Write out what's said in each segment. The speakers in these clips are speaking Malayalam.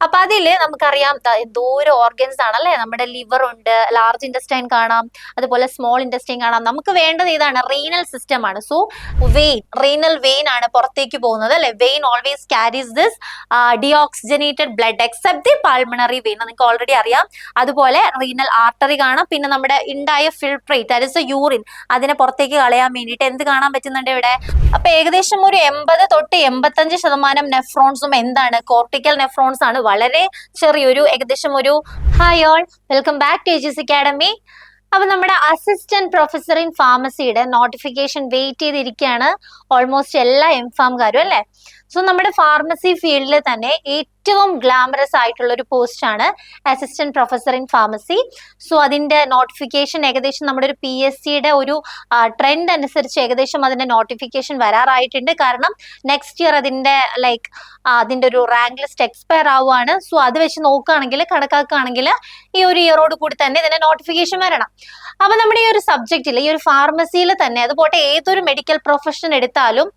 അപ്പൊ അതില് നമുക്കറിയാം എന്തോരം ഓർഗൻസ് ആണ് അല്ലെ. നമ്മുടെ ലിവർ ഉണ്ട്, ലാർജ് ഇൻഡസ്റ്റൈൻ കാണാം, അതുപോലെ സ്മോൾ ഇൻഡസ്റ്റൈൻ കാണാം. നമുക്ക് വേണ്ടത് ഏതാണ്? റീനൽ സിസ്റ്റം ആണ്. സോ റീനൽ വെയിൻ ആണ് പുറത്തേക്ക് പോകുന്നത് അല്ലെ. Vein always carries this deoxygenated blood except the pulmonary vein, നിങ്ങൾക്ക് ഓൾറെഡി അറിയാം. അതുപോലെ റീനൽ ആർട്ടറി കാണാം. പിന്നെ നമ്മുടെ ഉണ്ടായ ഫിൽട്രേറ്റ്, ദാറ്റ് ഇസ് യൂറിൻ, അതിനെ പുറത്തേക്ക് കളയാൻ വേണ്ടിയിട്ട് എന്ത് കാണാൻ പറ്റുന്നുണ്ട് ഇവിടെ? അപ്പൊ ഏകദേശം ഒരു 80 തൊട്ട് 85% നെഫ്രോൺസും എന്താണ്? കോർട്ടിക്കൽ നെഫ്രോൺസ് ആണ്. വളരെ ചെറിയൊരു ഏകദേശം ഒരു hi all, welcome back to Aegis academy. അപ്പൊ നമ്മുടെ അസിസ്റ്റന്റ് പ്രൊഫസർ ഇൻ ഫാർമസിയുടെ നോട്ടിഫിക്കേഷൻ വെയിറ്റ് ചെയ്തിരിക്കുകയാണ് ഓൾമോസ്റ്റ് എല്ലാ എംഫാംകാരും അല്ലെ. സോ നമ്മുടെ ഫാർമസി ഫീൽഡിൽ തന്നെ ഏറ്റവും ഗ്ലാമറസ് ആയിട്ടുള്ള ഒരു പോസ്റ്റ് ആണ് assistant professor in pharmacy. So അതിന്റെ നോട്ടിഫിക്കേഷൻ ഏകദേശം നമ്മുടെ ഒരു PSCയുടെ ഒരു ട്രെൻഡ് അനുസരിച്ച് ഏകദേശം അതിന്റെ നോട്ടിഫിക്കേഷൻ വരാറായിട്ടുണ്ട്. കാരണം നെക്സ്റ്റ് ഇയർ അതിന്റെ അതിന്റെ ഒരു റാങ്ക് ലിസ്റ്റ് എക്സ്പയർ ആവുകയാണ്. സോ അത് വെച്ച് നോക്കുകയാണെങ്കിൽ, കണക്കാക്കുകയാണെങ്കിൽ ഈ ഒരു ഇയറോട് കൂടി തന്നെ ഇതിന്റെ നോട്ടിഫിക്കേഷൻ വരണം. അപ്പൊ നമ്മുടെ ഈ ഒരു സബ്ജക്റ്റിൽ, ഈ ഒരു ഫാർമസിയിൽ തന്നെ, അതുപോലെ ഏതൊരു മെഡിക്കൽ പ്രൊഫഷൻ എടുത്താലും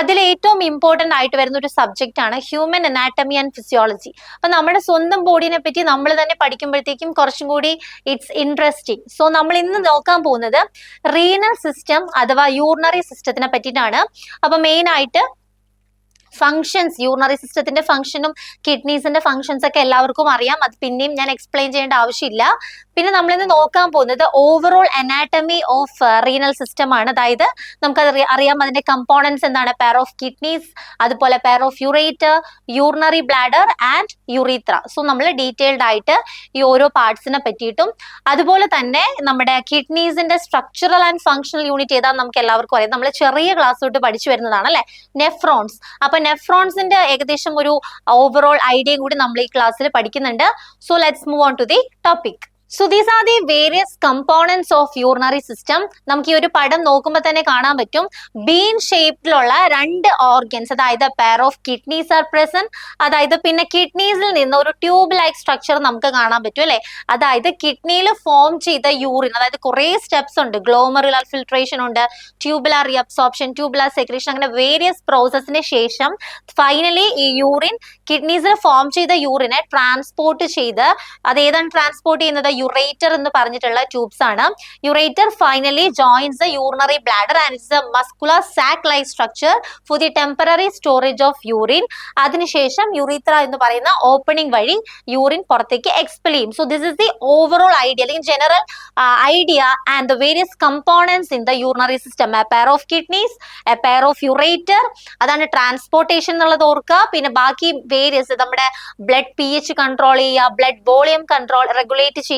അതിൽ ഏറ്റവും ഇമ്പോർട്ടന്റ് ആയിട്ട് വരുന്ന ഒരു സബ്ജക്റ്റ് ആണ് ഹ്യൂമൻ അനാട്ടമി ആൻഡ് ഫിസിയോളജി. അപ്പൊ നമ്മുടെ സ്വന്തം ബോഡിനെ പറ്റി നമ്മൾ തന്നെ പഠിക്കുമ്പോഴത്തേക്കും കുറച്ചും കൂടി ഇറ്റ്സ് ഇൻട്രസ്റ്റിംഗ്. സോ നമ്മൾ ഇന്ന് നോക്കാൻ പോകുന്നത് റീനൽ സിസ്റ്റം അഥവാ യൂറിനറി സിസ്റ്റത്തിനെ പറ്റിയിട്ടാണ്. അപ്പൊ മെയിൻ ആയിട്ട് ഫങ്ഷൻസ്, യൂറിനറി സിസ്റ്റത്തിന്റെ ഫംഗ്ഷനും കിഡ്നീസിന്റെ ഫംഗ്ഷൻസ് ഒക്കെ എല്ലാവർക്കും അറിയാം. അത് പിന്നെയും ഞാൻ എക്സ്പ്ലെയിൻ ചെയ്യേണ്ട ആവശ്യമില്ല. പിന്നെ നമ്മൾ ഇന്ന് നോക്കാൻ പോകുന്നത് overall anatomy of renal system ആണ്. അതായത് നമുക്കത് അറിയാം, അതിന്റെ കമ്പോണൻസ് എന്താണ്? പെയർ ഓഫ് കിഡ്നീസ്, അതുപോലെ pair of ureter, urinary bladder and യുറീത്ര. So നമ്മൾ ഡീറ്റെയിൽഡ് ആയിട്ട് ഈ ഓരോ പാർട്സിനെ പറ്റിയിട്ടും, അതുപോലെ തന്നെ നമ്മുടെ കിഡ്നീസിന്റെ സ്ട്രക്ചറൽ ആൻഡ് ഫങ്ഷണൽ യൂണിറ്റ് ഏതാന്ന് നമുക്ക് എല്ലാവർക്കും അറിയാം. നമ്മൾ ചെറിയ ക്ലാസ് തൊട്ട് പഠിച്ചു വരുന്നതാണ് അല്ലെ, നെഫ്രോൺസ്. അപ്പൊ നെഫ്രോൺസിന്റെ ഏകദേശം ഒരു ഓവറോൾ ഐഡിയയും കൂടി നമ്മൾ ഈ ക്ലാസ്സിൽ പഠിക്കുന്നുണ്ട്. So let's move on to the topic. So these are the various components of urinary system. നമുക്ക് ഈ ഒരു പടം നോക്കുമ്പോൾ തന്നെ കാണാൻ പറ്റും ബീൻ ഷേപ്പിലുള്ള രണ്ട് ഓർഗൻസ്, അതായത് pair of kidneys R present. അതായത് പിന്നെ കിഡ്നീസിൽ നിന്ന് ഒരു ട്യൂബ് ലൈക്ക് സ്ട്രക്ചർ നമുക്ക് കാണാൻ പറ്റും അല്ലെ. അതായത് കിഡ്നിയിൽ ഫോം ചെയ്ത യൂറിൻ, അതായത് കുറെ സ്റ്റെപ്സ് ഉണ്ട്. ഗ്ലോമറുലാർ ഫിൽട്രേഷൻ ഉണ്ട്, ട്യൂബുലാർ റീഅബ്സോർപ്ഷൻ, ട്യൂബുലാർ സെക്രീഷൻ, അങ്ങനെ വേരിയസ് പ്രോസസ്സിന് ശേഷം ഫൈനലി ഈ യൂറിൻ, കിഡ്നീസിൽ ഫോം ചെയ്ത യൂറിനെ ട്രാൻസ്പോർട്ട് ചെയ്ത്, അത് ഏതാണ് ട്രാൻസ്പോർട്ട് ചെയ്യുന്നത്? യുറേറ്റർ എന്ന് പറഞ്ഞിട്ടുള്ള ട്യൂബ്സ് ആണ്. Ureter finally joins the urinary bladder and it's a muscular sac like structure for the temporary storage of urine. അതിനുശേഷം യുറീത്ര എന്ന് പറയുന്ന ഓപ്പണിംഗ് വഴി യൂറിൻ പുറത്തേക്ക് എക്സ്പെൽ ചെയ്യും. So this is the overall idea, അല്ലെങ്കിൽ general idea and the various components in the urinary system. A pair of kidneys, a pair of ureter, അതാണ് ട്രാൻസ്പോർട്ടേഷൻ എന്നുള്ളത് ഓർക്കുക. പിന്നെ ബാക്കി വേരിയസ്, നമ്മുടെ ബ്ലഡ് pH കൺട്രോൾ ചെയ്യുക, ബ്ലഡ് വോളിയം കൺട്രോൾ റെഗുലേറ്റ് ചെയ്യുക,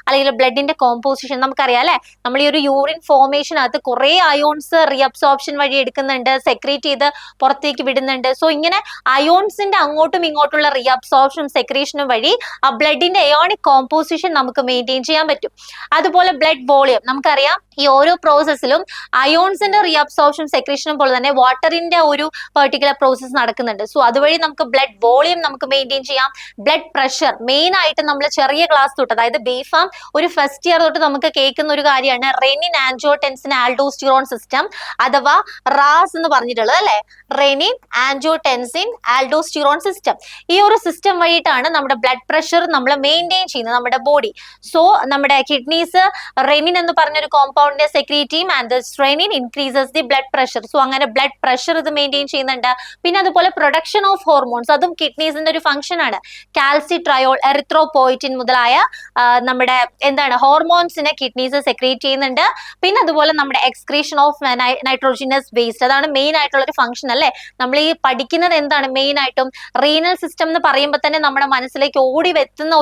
അല്ലെങ്കിൽ ബ്ലഡിന്റെ കോമ്പോസിഷൻ. നമുക്കറിയാം അല്ലെ, നമ്മൾ ഈ ഒരു യൂറിൻ ഫോർമേഷനകത്ത് കുറെ അയോൺസ് റീഅബ്സോർപ്ഷൻ വഴി എടുക്കുന്നുണ്ട്, സെക്രീറ്റ് ചെയ്ത് പുറത്തേക്ക് വിടുന്നുണ്ട്. സോ ഇങ്ങനെ അയോൺസിന്റെ അങ്ങോട്ടും ഇങ്ങോട്ടുള്ള റീഅബ്സോർപ്ഷനും സെക്രീഷനും വഴി ആ ബ്ലഡിന്റെ അയോണിക് കോമ്പോസിഷൻ നമുക്ക് മെയിൻറ്റെയിൻ ചെയ്യാൻ പറ്റും. അതുപോലെ ബ്ലഡ് വോളിയം, നമുക്കറിയാം ഈ ഓരോ പ്രോസസ്സിലും അയോൺസിന്റെ റീഅബ്സോർപ്ഷൻ സെക്രീഷനും പോലെ തന്നെ വാട്ടറിന്റെ ഒരു പെർട്ടിക്കുലർ പ്രോസസ്സ് നടക്കുന്നുണ്ട്. സോ അതുവഴി നമുക്ക് ബ്ലഡ് വോളിയം നമുക്ക് മെയിൻറ്റെയിൻ ചെയ്യാം. ബ്ലഡ് പ്രഷർ, മെയിൻ ആയിട്ട് നമ്മൾ ചെറിയ ക്ലാസ് തൊട്ട്, അതായത് ബിഫാം ഒരു ഫസ്റ്റ് ഇയർ തൊട്ട് നമുക്ക് കേൾക്കുന്ന ഒരു കാര്യമാണ് റെനിൻ ആൻജിയോടെൻസിൻ ആൽഡോസ്റ്റിറോൺ സിസ്റ്റം, അഥവാ റാസ് എന്ന് പറഞ്ഞിട്ടുള്ളത് അല്ലെ. Renin angiotensin aldosterone system. ഈ ഒരു സിസ്റ്റം വഴിയിട്ടാണ് നമ്മുടെ ബ്ലഡ് പ്രഷർ നമ്മൾ മെയിൻറ്റെയിൻ ചെയ്യുന്നത് നമ്മുടെ ബോഡി. സോ നമ്മുടെ കിഡ്നീസ് റെനിൻ എന്ന് പറഞ്ഞൊരു കോമ്പൗണ്ടിനെ സെക്രീറ്റ് ചെയ്യും and this renin increases the blood pressure. So അങ്ങനെ ബ്ലഡ് പ്രഷർ ഇത് മെയിൻറ്റെയിൻ ചെയ്യുന്നുണ്ട്. പിന്നെ അതുപോലെ പ്രൊഡക്ഷൻ ഓഫ് ഹോർമോൺസ്, അതും കിഡ്നീസിന്റെ ഒരു ഫംഗ്ഷൻ ആണ്. കാൽസിട്രയോൾ, എറിത്രോപോയിറ്റിൻ മുതലായ നമ്മുടെ എന്താണ് ഹോർമോൺസിനെ കിഡ്നീസ് സെക്രീറ്റ് ചെയ്യുന്നുണ്ട്. പിന്നെ അതുപോലെ നമ്മുടെ എക്സ്ക്രീഷൻ ഓഫ് നൈട്രോജിനസ് വേസ്റ്റ്, അതാണ് മെയിൻ ആയിട്ടുള്ള ഒരു ഫംഗ്ഷൻ അല്ലെ. നമ്മൾ ഈ പഠിക്കുന്നത് എന്താണ്? മെയിൻ ആയിട്ടും റീനൽ സിസ്റ്റം എന്ന് പറയുമ്പോൾ തന്നെ നമ്മുടെ മനസ്സിലേക്ക് ഓടി വെത്തുന്ന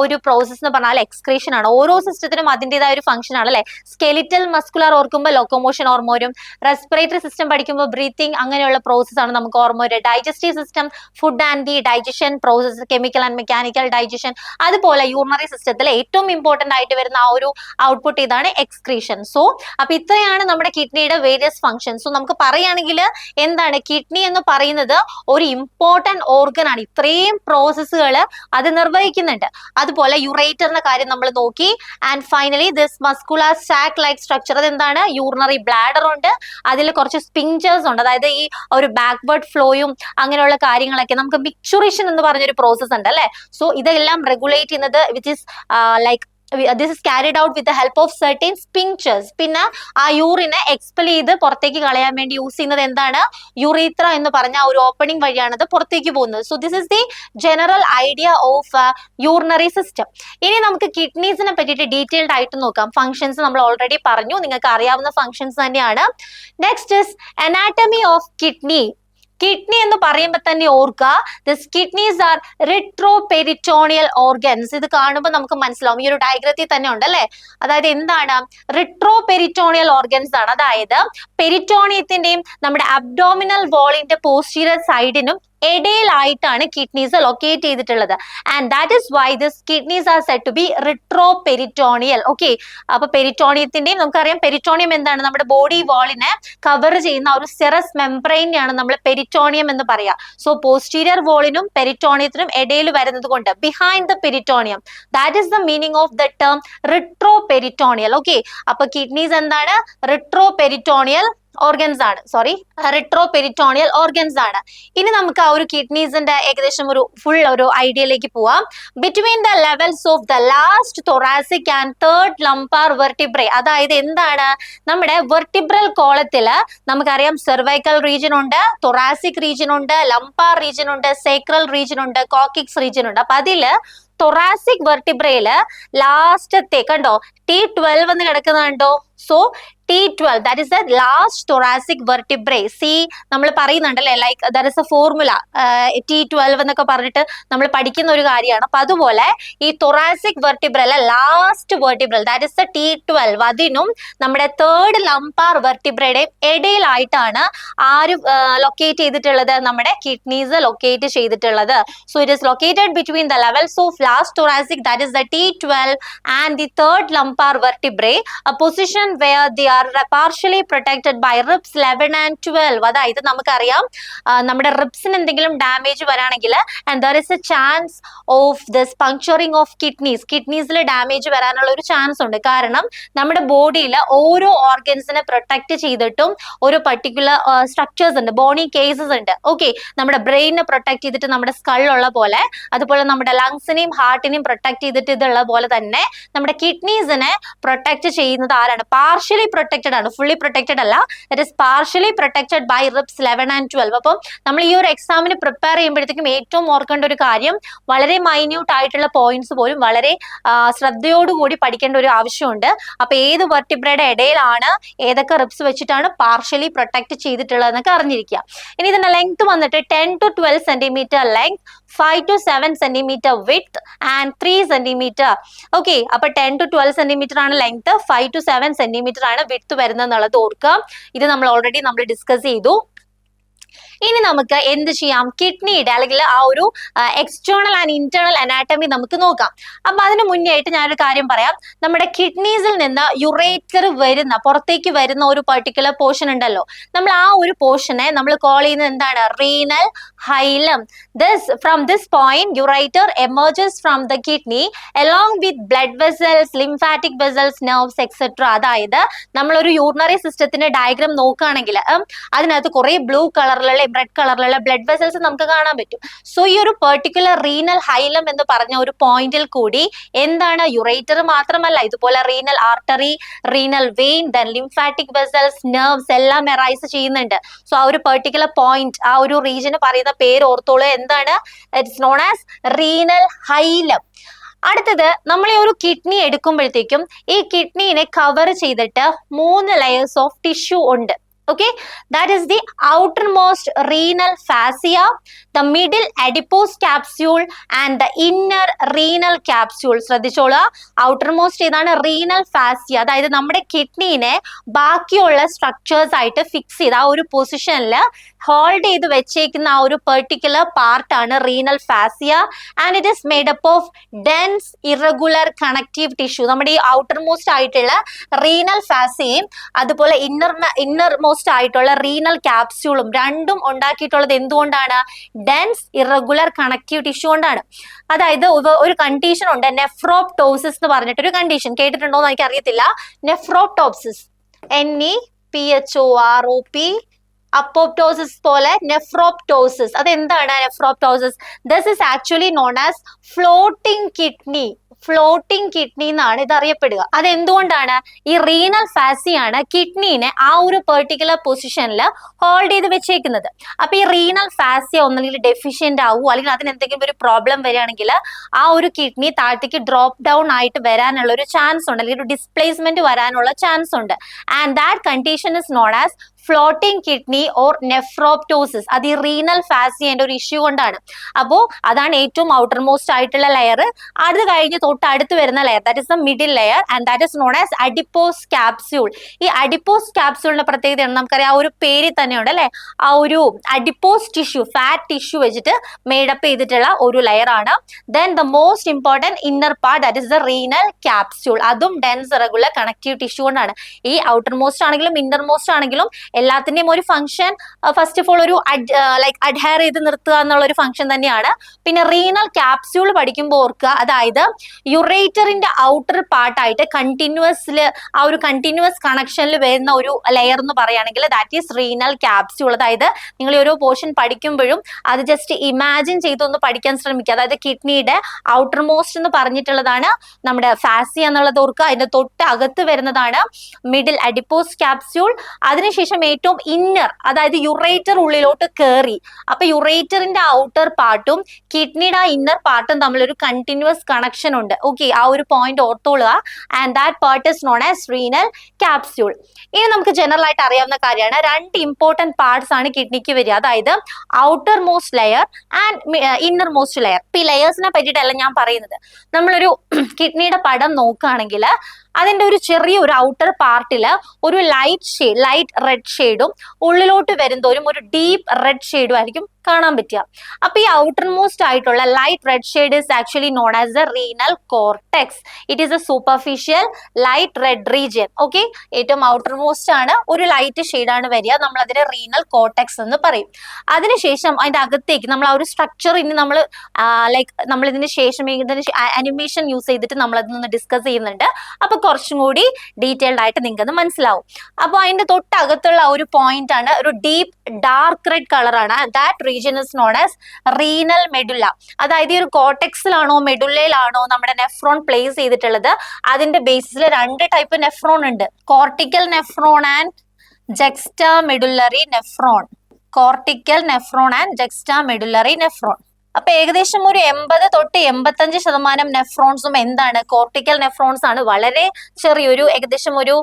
ഒരു പ്രോസസ് എന്ന് പറഞ്ഞാൽ എക്സ്ക്രീഷൻ ആണ്. ഓരോ സിസ്റ്റത്തിനും അതിൻ്റെതായ ഒരു ഫംഗ്ഷൻ ആണ് അല്ലെ. സ്കെലിറ്റൽ മസ്കുലർ ഓർക്കുമ്പോൾ ലൊക്കോമോഷൻ ഓർമ്മ വരും. റെസ്പിറേറ്ററി സിസ്റ്റം പഠിക്കുമ്പോൾ ബ്രീത്തിങ്, അങ്ങനെയുള്ള പ്രോസസ് ആണ് നമുക്ക് ഓർമ്മ വരും. Digestive system, food and the digestion process, chemical and mechanical digestion. അതുപോലെ യൂറിനറി സിസ്റ്റത്തിൽ ഏറ്റവും ഇമ്പോർട്ടന്റ് ആയിട്ട് വരുന്ന ആ ഒരു ഔട്ട്പുട്ട് ഇതാണ് എക്സ്ക്രീഷൻ. സോ അപ്പൊ ഇത്രയാണ് നമ്മുടെ കിഡ്നിയുടെ വേരിയസ് ഫങ്ഷൻസ്. സോ നമുക്ക് പറയുകയാണെങ്കിൽ എന്താണ് കിഡ്നി എന്ന് പറയുന്നത് ഒരു ഇമ്പോർട്ടന്റ് ഓർഗൻ ആണ്. ഇത്രയും പ്രോസസ്സുകൾ അത് നിർവഹിക്കുന്നുണ്ട്. അതുപോലെ യുറേറ്ററിന്റെ കാര്യം നമ്മൾ നോക്കി. And finally this muscular sac like structure, അത് എന്താണ്, യൂറിനറി ബ്ലാഡർ ഉണ്ട്, അതിൽ കുറച്ച് സ്പിഞ്ചേഴ്സ് ഉണ്ട്, അതായത് ഈ ഒരു ബാക്ക്വേർഡ് ഫ്ലോയും അങ്ങനെയുള്ള കാര്യങ്ങളൊക്കെ. നമുക്ക് മിക്ചുറേഷൻ എന്ന് പറഞ്ഞൊരു പ്രോസസ് ഉണ്ട് അല്ലെ. സോ ഇതെല്ലാം റെഗുലേറ്റ് ചെയ്യുന്നത് which is like this is carried out with the help of certain sphincters. പിന്നെ ആ യൂറിനെ എക്സ്പെൽ ചെയ്ത് പുറത്തേക്ക് കളയാൻ വേണ്ടി യൂസ് ചെയ്യുന്നത് എന്താണ്, യുറീത്ര എന്ന് പറഞ്ഞ ഒരു ഓപ്പണിംഗ് വഴിയാണ് ഇത് പുറത്തേക്ക് പോകുന്നത്. So this is the general idea of urinary system. ഇനി നമുക്ക് കിഡ്നീസിനെ പറ്റിയിട്ട് ഡീറ്റെയിൽഡ് ആയിട്ട് നോക്കാം. ഫങ്ഷൻസ് നമ്മൾ ഓൾറെഡി പറഞ്ഞു, നിങ്ങൾക്ക് അറിയാവുന്ന ഫങ്ഷൻസ് തന്നെയാണ്. Next is anatomy of kidney. Kidney എന്ന് പറയുമ്പോൾ തന്നെ ഓർക്കുക, this kidneys R retroperitoneal organs. ഇത് കാണുമ്പോൾ നമുക്ക് മനസ്സിലാവും, ഈ ഒരു ഡയഗ്രത്തിൽ തന്നെ ഉണ്ട് അല്ലെ. അതായത് എന്താണ്, റിട്രോപെരിറ്റോണിയൽ ഓർഗൻസ് ആണ്. അതായത് പെരിറ്റോണിയത്തിന്റെയും നമ്മുടെ അബ്ഡോമിനൽ വോളിന്റെ പോസ്റ്റീരിയർ സൈഡിനും ഇടയിലായിട്ടാണ് കിഡ്നീസ് ലൊക്കേറ്റ് ചെയ്തിട്ടുള്ളത്. And that is why this kidneys are said to be retroperitoneal. Okay, അപ്പൊ പെരിറ്റോണിയത്തിന്റെയും നമുക്കറിയാം, പെരിറ്റോണിയം എന്താണ്, നമ്മുടെ ബോഡി വാളിനെ കവർ ചെയ്യുന്ന ഒരു സെറസ് മെംബ്രെയിനെയാണ് നമ്മൾ പെരിറ്റോണിയം എന്ന് പറയാ. സോ പോസ്റ്റീരിയർ വോളിനും പെരിറ്റോണിയത്തിനും ഇടയിൽ വരുന്നത് കൊണ്ട് behind the peritoneum, that is the meaning of the term retroperitoneal. Okay, അപ്പൊ കിഡ്നീസ് എന്താണ്, റിട്രോപെരിറ്റോണിയൽ ഓർഗൻസ് ആണ്, റിട്രോപെരിറ്റോണിയൽ ഓർഗൻസ് ആണ്. ഇനി നമുക്ക് ആ ഒരു കിഡ്നീസിന്റെ ഏകദേശം ഒരു ഫുൾ ഒരു ഐഡിയയിലേക്ക് പോവാം. Between the levels of the last thoracic and third lumbar vertebrae, അതായത് എന്താണ്, നമ്മുടെ വെർട്ടിബ്രൽ കോളത്തില് നമുക്കറിയാം സെർവൈക്കൽ റീജിയൻ ഉണ്ട്, thoracic റീജിയൻ ഉണ്ട്, ലംബാർ റീജിയൻ ഉണ്ട്, സേക്രൽ റീജിയൻ ഉണ്ട്, കോക്കിക്സ് റീജിയൻ ഉണ്ട്. അപ്പൊ അതില് thoracic വെർട്ടിബ്രയില് ലാസ്റ്റത്തെ കണ്ടോ T12 എന്ന് കിടക്കുന്നുണ്ടോ. So T12, that is the last thoracic vertebrae. See, നമ്മൾ പറയുന്നുണ്ടല്ലേ, like there is a formula T12 എന്നൊക്കെ പറഞ്ഞിട്ട് നമ്മൾ പഠിക്കുന്ന ഒരു കാര്യമാണ്. അപ്പൊ അതുപോലെ ഈ thoracic vertebrae last vertebral, that is the T12, അതിനും നമ്മുടെ തേർഡ് ലംബാർ വെർട്ടിബ്രയുടെയും ഇടയിലായിട്ടാണ് ആര് ലൊക്കേറ്റ് ചെയ്തിട്ടുള്ളത്, നമ്മുടെ കിഡ്നീസ് ലൊക്കേറ്റ് ചെയ്തിട്ടുള്ളത്. So it is located between the levels of last thoracic, that is the T12 and the third lumbar vertebrae, a position where they are partially protected by ribs 11 and 12. അതായത് നമുക്കറിയാം നമ്മുടെ റിബ്സിന് എന്തെങ്കിലും ഡാമേജ് വരാണെങ്കിൽ and there is a chance of this puncturing of കിഡ്നീസിൽ ഡാമേജ് വരാനുള്ള ഒരു ചാൻസ് ഉണ്ട്. കാരണം നമ്മുടെ ബോഡിയിൽ ഓരോ ഓർഗൻസിനെ പ്രൊട്ടക്ട് ചെയ്തിട്ടും ഒരു പർട്ടിക്കുലർ സ്ട്രക്ചേഴ്സ് ഉണ്ട്, ബോണി കേസസ് ഉണ്ട്. ഓക്കെ, നമ്മുടെ ബ്രെയിനെ പ്രൊട്ടക്ട് ചെയ്തിട്ട് നമ്മുടെ സ്കള്ളുള്ള പോലെ, അതുപോലെ നമ്മുടെ ലങ്സിനെയും ഹാർട്ടിനെയും പ്രൊട്ടക്ട് ചെയ്തിട്ട് ഇതുള്ള പോലെ തന്നെ നമ്മുടെ കിഡ്നീസിനെ പ്രൊട്ടക്ട് ചെയ്യുന്നത് ആരാണ്, പാർഷ്യലി പ്രൊട്ടക്റ്റഡ് ആണ്, ഫുള്ളി പ്രൊട്ടക്റ്റഡ് അല്ല. It is partially protected by ribs 11 and 12. അപ്പം നമ്മൾ ഈ ഒരു എക്സാമിന് പ്രിപ്പയർ ചെയ്യുമ്പോഴത്തേക്കും ഏറ്റവും ഓർക്കേണ്ട ഒരു കാര്യം, വളരെ മൈന്യൂട്ട് ആയിട്ടുള്ള പോയിന്റ്സ് പോലും വളരെ ശ്രദ്ധയോടുകൂടി പഠിക്കേണ്ട ഒരു ആവശ്യമുണ്ട്. അപ്പൊ ഏത് വെർട്ടിബ്രയുടെ ഇടയിലാണ്, ഏതൊക്കെ റിബ്സ് വെച്ചിട്ടാണ് പാർഷ്യലി പ്രൊട്ടക്ട് ചെയ്തിട്ടുള്ളതെന്നൊക്കെ അറിഞ്ഞിരിക്കുക. ഇനി ഇതിന്റെ ലെങ്ത് വന്നിട്ട് 10 to 12 centimetre length, 5 to 7 centimetre width and 3 centimetre. Okay, അപ്പൊ 10 to 12 സെന്റിമീറ്റർ ആണ് ലെങ്ത്, 5 to 7 സെന്റിമീറ്റർ ആണ് വിഡ്ത്ത് വരുന്നത് ഓർക്കുക. ഇത് നമ്മൾ ഓൾറെഡി ഡിസ്കസ് ചെയ്തു. ഇനി നമുക്ക് എന്ത് ചെയ്യാം, കിഡ്നിയുടെ അല്ലെങ്കിൽ ആ ഒരു എക്സ്റ്റേണൽ ആൻഡ് ഇന്റേണൽ അനാറ്റമി നമുക്ക് നോക്കാം. അപ്പൊ അതിന് മുന്നേ ആയിട്ട് ഞാനൊരു കാര്യം പറയാം. നമ്മുടെ കിഡ്നീസിൽ നിന്ന് യുറേറ്റർ വരുന്ന, പുറത്തേക്ക് വരുന്ന ഒരു പർട്ടിക്കുലർ പോർഷൻ ഉണ്ടല്ലോ, നമ്മൾ ആ ഒരു പോർഷനെ നമ്മൾ കോൾ ചെയ്യുന്നത് എന്താണ്, renal ഹൈലം. From this point ureter emerges from the kidney along with blood vessels, lymphatic vessels, nerves, etc. അതായത് നമ്മളൊരു യൂറിനറി സിസ്റ്റത്തിന്റെ ഡയഗ്രാം നോക്കുകയാണെങ്കിൽ അതിനകത്ത് കുറെ ബ്ലൂ കളറിലുള്ള റെഡ് കളറിലുള്ള ബ്ലഡ് വെസൽസ് നമുക്ക് കാണാൻ പറ്റും. സോ ഈ ഒരു പെർട്ടിക്കുലർ റീനൽ ഹൈലം എന്ന് പറഞ്ഞ ഒരു പോയിന്റിൽ കൂടി എന്താണ്, യുറേറ്റർ മാത്രമല്ല, ഇതുപോലെ renal artery, renal vein, then lymphatic vessels, nerves എല്ലാം എറൈസ് ചെയ്യുന്നുണ്ട്. സോ ആ ഒരു പെർട്ടിക്കുലർ പോയിന്റ്, ആ ഒരു റീജിയന് പറയുന്ന പേര് ഓർത്തോളൂ, എന്താണ്, ഇറ്റ്സ് നോൺ ആസ് റീനൽ ഹൈലം. അടുത്തത്, നമ്മൾ ഈ ഒരു കിഡ്നി എടുക്കുമ്പോഴത്തേക്കും ഈ കിഡ്നീനെ കവർ ചെയ്തിട്ട് 3 ലെയേഴ്സ് ഓഫ് ടിഷ്യൂ ഉണ്ട്. Okay, that is the outermost renal fascia, the middle adipose capsule and the inner renal capsule. ശ്രദ്ധിച്ചോളൂ, outermost ഏതാണ്? renal fascia, അതായത് നമ്മുടെ കിഡ്നീനെ ബാക്കിയുള്ള സ്ട്രക്ചേഴ്സ് ആയിട്ട് ഫിക്സ് ചെയ്ത് ആ ഒരു പൊസിഷനിൽ ഹോൾഡ് ചെയ്ത് വെച്ചേക്കുന്ന ആ ഒരു പെർട്ടിക്കുലർ പാർട്ടാണ് renal fascia and it is made up of dense irregular connective tissue. നമ്മുടെ ഈ ഔട്ടർ മോസ്റ്റ് ആയിട്ടുള്ള റീനൽ ഫാസിയയും അതുപോലെ ഇന്നർ മോസ്റ്റ് ആയിട്ടുള്ള റീനൽ ക്യാപ്സ്യൂളും രണ്ടും ഉണ്ടാക്കിയിട്ടുള്ളത് എന്തുകൊണ്ടാണ്? ഡെൻസ് ഇറഗുലർ കണക്റ്റീവ് ടിഷ്യൂ കൊണ്ടാണ്. അതായത് ഒരു കണ്ടീഷൻ ഉണ്ട്, നെഫ്രോപ്ടോസിസ് എന്ന് പറഞ്ഞിട്ടൊരു കണ്ടീഷൻ. കേട്ടിട്ടുണ്ടോ എന്ന് എനിക്ക് അറിയത്തില്ല. നെഫ്രോപ്ടോസിസ്, NEPHOROP, അപ്പോപ്റ്റോസിസ് പോലെ നെഫ്രോപ്ടോസിസ്. അതെന്താണ് nephroptosis? This is actually known as floating kidney. Floating kidney എന്നാണ് ഇത് അറിയപ്പെടുക. അതെന്തുകൊണ്ടാണ്? ഈ റീനൽ ഫാസിയാണ് കിഡ്നീനെ ആ ഒരു പെർട്ടിക്കുലർ പൊസിഷനിൽ ഹോൾഡ് ചെയ്ത് വെച്ചേക്കുന്നത്. അപ്പൊ ഈ റീനൽ ഫാസിയ ഒന്നെങ്കിൽ ഡെഫിഷ്യന്റ് ആവുമോ അല്ലെങ്കിൽ അതിന് എന്തെങ്കിലും ഒരു പ്രോബ്ലം വരികയാണെങ്കിൽ ആ ഒരു കിഡ്നി താഴത്തേക്ക് ഡ്രോപ്പ് ഡൗൺ ആയിട്ട് വരാനുള്ള ഒരു ചാൻസ് ഉണ്ട്, അല്ലെങ്കിൽ ഒരു ഡിസ്പ്ലേസ്മെന്റ് വരാനുള്ള ചാൻസ് ഉണ്ട്. And that condition is known as floating kidney or nephroptosis. അത് ഈ റീനൽ ഫാസിയന്റെ ഒരു ഇഷ്യൂ കൊണ്ടാണ്. അപ്പോ അതാണ് ഏറ്റവും ഔട്ടർ മോസ്റ്റ് ആയിട്ടുള്ള ലെയർ. അത് കഴിഞ്ഞ് തൊട്ടടുത്ത് വരുന്ന layer, that is the middle layer and that is known as adipose capsule. ഈ അഡിപ്പോസ് ക്യാപ്സ്യൂളിന്റെ പ്രത്യേകതയാണ് നമുക്കറിയാം, ആ ഒരു പേരിൽ തന്നെയുണ്ട് അല്ലെ, ആ ഒരു അഡിപ്പോസ് ടിഷ്യൂ, ഫാറ്റ് ടിഷ്യൂ വെച്ചിട്ട് മേഡപ്പ് ചെയ്തിട്ടുള്ള ഒരു ലെയർ ആണ്. Then the most important inner part, that is the renal capsule. അതും ഡെൻസ് റെഗുലർ കണക്റ്റീവ് ടിഷ്യൂ കൊണ്ടാണ്. ഈ ഔട്ടർ മോസ്റ്റ് ആണെങ്കിലും ഇന്നർ മോസ്റ്റ് ആണെങ്കിലും എല്ലാത്തിന്റെയും ഒരു ഫംഗ്ഷൻ ഫസ്റ്റ് ഓഫ് ഓൾ ഒരു ലൈക്ക് അഡ്ഹയർ ചെയ്ത് നിർത്തുക എന്നുള്ള ഒരു ഫംഗ്ഷൻ തന്നെയാണ്. പിന്നെ റീനൽ ക്യാപ്സ്യൂൾ പഠിക്കുമ്പോൾ ഓർക്കുക, അതായത് യുറേറ്ററിന്റെ ഔട്ടർ പാർട്ടായിട്ട് കണ്ടിന്യൂസില് ആ ഒരു കണ്ടിന്യൂസ് കണക്ഷനിൽ വരുന്ന ഒരു ലെയർ എന്ന് പറയുകയാണെങ്കിൽ ദാറ്റ് ഈസ് റീനൽ ക്യാപ്സ്യൂൾ. അതായത് നിങ്ങൾ ഓരോ പോർഷൻ പഠിക്കുമ്പോഴും അത് ജസ്റ്റ് ഇമാജിൻ ചെയ്തൊന്ന് പഠിക്കാൻ ശ്രമിക്കുക. അതായത് കിഡ്നിയുടെ ഔട്ടർ മോസ്റ്റ് എന്ന് പറഞ്ഞിട്ടുള്ളതാണ് നമ്മുടെ ഫാസിയ എന്നുള്ളത് ഓർക്കുക. അതിന്റെ തൊട്ട് അകത്ത് വരുന്നതാണ് മിഡിൽ അഡിപ്പോസ് ക്യാപ്സ്യൂൾ. അതിനുശേഷം ഏറ്റവും ഇന്നർ, അതായത് യുറേറ്റർ ഉള്ളിലോട്ട് കയറി. അപ്പൊ യുറേറ്ററിന്റെ ഔട്ടർ പാർട്ടും കിഡ്നിയുടെ ആ ഇന്നർ പാർട്ടും തമ്മിൽ ഒരു കണ്ടിന്യൂസ് കണക്ഷൻ ഉണ്ട്. ഓക്കെ, ആ ഒരു പോയിന്റ് ഓർത്തോളുക. And that part is known as renal capsule. ഇനി നമുക്ക് ജനറൽ ആയിട്ട് അറിയാവുന്ന കാര്യമാണ്, രണ്ട് ഇമ്പോർട്ടന്റ് പാർട്സ് ആണ് കിഡ്നിക്ക് വരിക, അതായത് outer most layer and inner most layer. ഇപ്പൊ ഈ ലെയേഴ്സിനെ പറ്റിയിട്ടല്ല ഞാൻ പറയുന്നത്. നമ്മളൊരു കിഡ്നിയുടെ പടം നോക്കുകയാണെങ്കിൽ അതിന്റെ ഒരു ചെറിയ ഒരു ഔട്ടർ പാർട്ടില് ഒരു ലൈറ്റ് റെഡ് ഷെയ്ഡും ഉള്ളിലോട്ട് വരുന്നതോറും ഒരു ഡീപ്പ് റെഡ് ഷെയ്ഡും ആയിരിക്കും കാണാൻ പറ്റുക. അപ്പൊ ഈ ഔട്ടർ മോസ്റ്റ് ആയിട്ടുള്ള light red shade is actually known as the renal cortex. It is A superficial light red region. Okay, ഏറ്റവും ഔട്ടർ മോസ്റ്റ് ആണ്, ഒരു ലൈറ്റ് ഷെയ്ഡാണ് വരിക. നമ്മൾ അതിനെ റീനൽ കോർട്ടെക്സ് എന്ന് പറയും. അതിനുശേഷം അതിന്റെ അകത്തേക്ക് നമ്മൾ ആ ഒരു സ്ട്രക്ചർ ഇനി നമ്മൾ നമ്മൾ ഇതിന് ശേഷം അനിമേഷൻ യൂസ് ചെയ്തിട്ട് നമ്മൾ അതൊന്ന് ഡിസ്കസ് ചെയ്യുന്നുണ്ട്. അപ്പൊ കുറച്ചും കൂടി ഡീറ്റെയിൽഡ് ആയിട്ട് നിങ്ങൾക്ക് അത് മനസ്സിലാവും. അപ്പോൾ അതിന്റെ തൊട്ടകത്തുള്ള ഒരു പോയിന്റ് ആണ് ഒരു ഡീപ്പ് ഡാർക്ക് റെഡ് കളറാണ്. That region is known as renal medulla. അതായത് ഈ ഒരു കോർട്ടെക്സിലാണോ മെഡുലയിലാണോ നമ്മുടെ നെഫ്രോൺ പ്ലേസ് ചെയ്തിട്ടുള്ളത്, അതിന്റെ ബേസിൽ രണ്ട് ടൈപ്പ് നെഫ്രോൺ ഉണ്ട്, cortical nephron and ജെക്സ്റ്റാ medullary nephron. Cortical nephron and ജെക്സ്റ്റാ medullary nephron. അപ്പൊ ഏകദേശം ഒരു 80 തൊട്ട് 85% നെഫ്രോൺസും എന്താണ്? കോർട്ടിക്കൽ നെഫ്രോൺസ് ആണ്. വളരെ ചെറിയൊരു ഏകദേശം ഒരു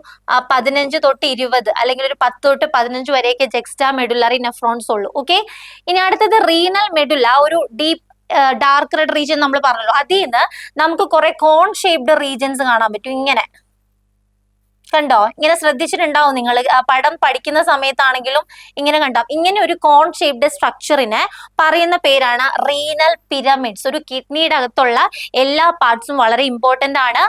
15 തൊട്ട് 20 അല്ലെങ്കിൽ ഒരു 10 തൊട്ട് 15 വരെയൊക്കെ ജെക്സ്റ്റാ മെഡുലറി നെഫ്രോൺസ് ഉള്ളൂ. ഓക്കെ, ഇനി അടുത്തത് റീനൽ മെഡുല, ഒരു ഡീപ്പ് ഡാർക്ക് റെഡ് റീജിയൻ നമ്മൾ പറഞ്ഞല്ലോ. അതിൽ നിന്ന് നമുക്ക് കുറെ കോൺ ഷേപ്ഡ് റീജിയൻസ് കാണാൻ പറ്റും. ഇങ്ങനെ കണ്ടോ? ഇങ്ങനെ ശ്രദ്ധിച്ചിട്ടുണ്ടാവും നിങ്ങൾ പടം പഠിക്കുന്ന സമയത്താണെങ്കിലും ഇങ്ങനെ കണ്ടാവും. ഇങ്ങനെ ഒരു കോൺ ഷേപ്ഡ് സ്ട്രക്ചറിനെ പറയുന്ന പേരാണ് റീനൽ പിരമിഡ്സ്. ഒരു കിഡ്നിയുടെ അകത്തുള്ള എല്ലാ പാർട്സും വളരെ ഇമ്പോർട്ടന്റ് ആണ്,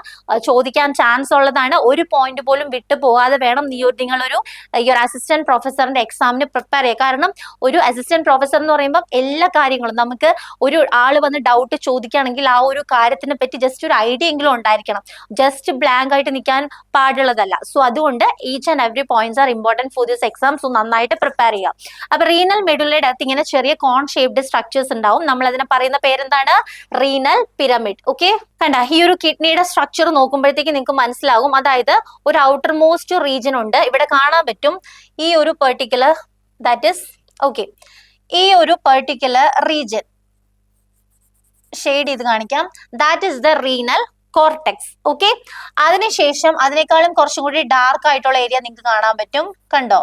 ചോദിക്കാൻ ചാൻസ് ഉള്ളതാണ്. ഒരു പോയിന്റ് പോലും വിട്ടു പോകാതെ വേണം നിങ്ങളൊരു ഈ ഒരു അസിസ്റ്റന്റ് പ്രൊഫസറിന്റെ എക്സാമിന് പ്രിപ്പയർ ചെയ്യുക. കാരണം ഒരു അസിസ്റ്റന്റ് പ്രൊഫസർ എന്ന് പറയുമ്പോൾ എല്ലാ കാര്യങ്ങളും നമുക്ക് ഒരു ആള് വന്ന് ഡൗട്ട് ചോദിക്കുകയാണെങ്കിൽ ആ ഒരു കാര്യത്തിനെ പറ്റി ജസ്റ്റ് ഒരു ഐഡിയ എങ്കിലും ഉണ്ടായിരിക്കണം. ജസ്റ്റ് ബ്ലാങ്ക് ആയിട്ട് നിൽക്കാൻ പാടുള്ളതല്ല. സോ അതുകൊണ്ട് each and every points R important for this exam. So നന്നായിട്ട് പ്രിപ്പയർ ചെയ്യാം. അപ്പൊ റീനൽ മെഡുലയുടെ അകത്ത് ഇങ്ങനെ ചെറിയ കോൺ ഷേപ്ഡ് സ്ട്രക്ചേഴ്സ് ഉണ്ടാവും. നമ്മൾ അതിനെ പറയുന്ന പേരെന്താണ്? Renal pyramid. ഓക്കെ, കണ്ട ഈ ഒരു കിഡ്നിയുടെ സ്ട്രക്ചർ നോക്കുമ്പോഴത്തേക്ക് നിങ്ങൾക്ക് മനസ്സിലാകും. അതായത് ഒരു ഔട്ടർ മോസ്റ്റ് റീജിയൻ ഉണ്ട്, ഇവിടെ കാണാൻ പറ്റും ഈ ഒരു പെർട്ടിക്കുലർ, ദാറ്റ് ഇസ് ഓക്കെ, ഈ ഒരു പെർട്ടിക്കുലർ റീജിയൻ ഷെയ്ഡ് ചെയ്ത് കാണിക്കാം. That is the renal cortex. Okay, അതിനുശേഷം അതിനേക്കാളും കുറച്ചും കൂടി ഡാർക്ക് ആയിട്ടുള്ള ഏരിയ നിങ്ങൾക്ക് കാണാൻ പറ്റും. കണ്ടോ?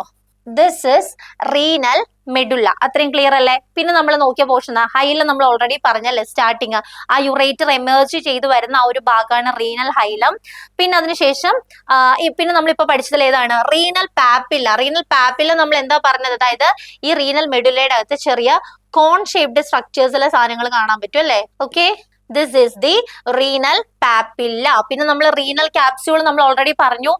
This is renal മെഡുള്ള. അത്രയും ക്ലിയർ അല്ലേ? പിന്നെ നമ്മൾ നോക്കിയ പോർഷൻ ഹൈലം നമ്മൾ ഓൾറെഡി പറഞ്ഞല്ലേ സ്റ്റാർട്ടിങ്, ആ യുറേറ്റർ എമേർജ് ചെയ്ത് വരുന്ന ആ ഒരു ഭാഗമാണ് റീനൽ ഹൈലം. പിന്നെ അതിനുശേഷം പിന്നെ നമ്മളിപ്പോ പഠിച്ചതിൽ ഏതാണ്? റീനൽ പാപ്പില്ല. റീനൽ പാപ്പില്ല നമ്മൾ എന്താ പറഞ്ഞത്? അതായത് ഈ റീനൽ മെഡുലയുടെ അകത്ത് ചെറിയ കോൺ ഷേപ്ഡ് സ്ട്രക്ചേഴ്സിലെ സാധനങ്ങൾ കാണാൻ പറ്റും അല്ലേ? Okay, this is the renal papilla. പിന്നെ നമ്മൾ റീനൽ ക്യാപ്സ്യൂൾ നമ്മൾ ഓൾറെഡി പറഞ്ഞു,